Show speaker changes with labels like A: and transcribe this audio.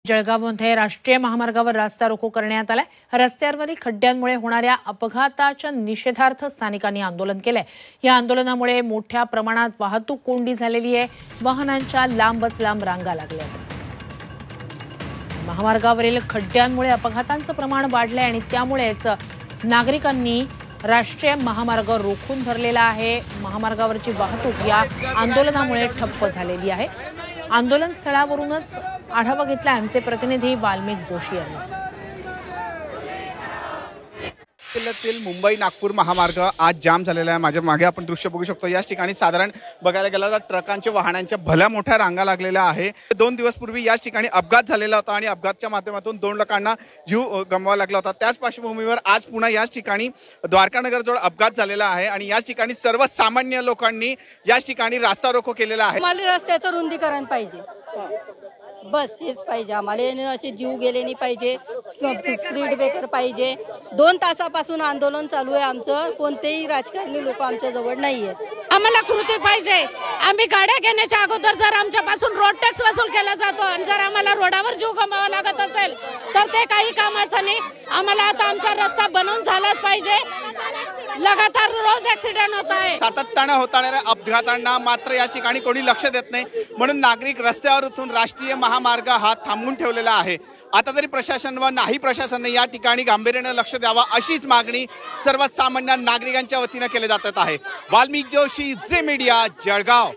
A: जळगावमध्ये राष्ट्रीय महामार्गावर रास्ता रोको करण्यात आलाय। रस्त्यांवरील खड्ड्यांमुळे होणाऱ्या अपघाताच्या निषेधार्थ स्थानिकांनी आंदोलन केलंय। या आंदोलनामुळे मोठ्या प्रमाणात वाहतूक कोंडी झालेली आहे। वाहनांच्या लांबच लांब रांगा लागल्यात। महामार्गावरील खड्ड्यांमुळे अपघातांचं प्रमाण वाढलंय आणि त्यामुळेच नागरिकांनी राष्ट्रीय महामार्ग रोखून धरलेला आहे। महामार्गावरची वाहतूक या आंदोलनामुळे ठप्प झालेली आहे। आंदोलन स्थळावरूनच आढावा घेतला आमचे प्रतिनिधी वाल्मिक जोशी यांनी।
B: जिल्ह्यातील मुंबई नागपूर महामार्ग आज जाम झालेला आहे। माझ्या मागे आपण दृश्य बघू शकतो। याच ठिकाणी साधारण बघायला गेलं तर ट्रकांच्या वाहनांच्या भल्या मोठ्या रांगा लागलेल्या आहे। 2 दिवस पूर्वी याच ठिकाणी अपघात झालेला होता आणि अपघाताच्या माध्यमातून 2 लोकांना जीव गमवावा लागला होता। त्याच पार्श्वभूमीवर आज पुन्हा याच ठिकाणी द्वारकानगरजवळ अपघात झालेला आहे आणि याच ठिकाणी सर्वसामान्य लोकांनी याच ठिकाणी रास्ता रोको केलेला आहे।
C: आम्हाला रस्त्याचं रुंदीकरण पाहिजे, बस हेच पाहिजे आम्हाला। असे जीव गेले नाही पाहिजे, स्पीड ब्रेकर पाहिजे। 2 तासापासून आंदोलन चालू आहे आमचं। कोणतेही राजकारणी लोक आमच्या जवळ नाहीये।
D: आम्हाला कृती पाहिजे। आम्ही गाड्या घेण्याच्या अगोदर जर आमच्यापासून रोड टॅक्स वसूल केला जातो आणि जर आम्हाला रोडावर जीव गमवावा लागत असेल तर ते काही कामाचं नाही। आम्हाला आता आमचा रस्ता बनवून झालाच पाहिजे। लगातार रोज ऍक्सिडेंट होत आहे।
B: सातत्याने होणाऱ्या अपघातांना मात्र या ठिकाणी कोणी लक्ष देत नाही, म्हणून नागरिक रस्त्यावर उतरून राष्ट्रीय महामार्ग हा थांबवून ठेवलेला आहे। आता तरी प्रशासन व नाही प्रशासनाने या ठिकाणी गांभीर्याने लक्ष द्यावा अशीच मागणी सर्वसामान्य नागरिकांच्या वतीने केली जात आहे। वाल्मिक जोशी, झी मीडिया, जळगाव।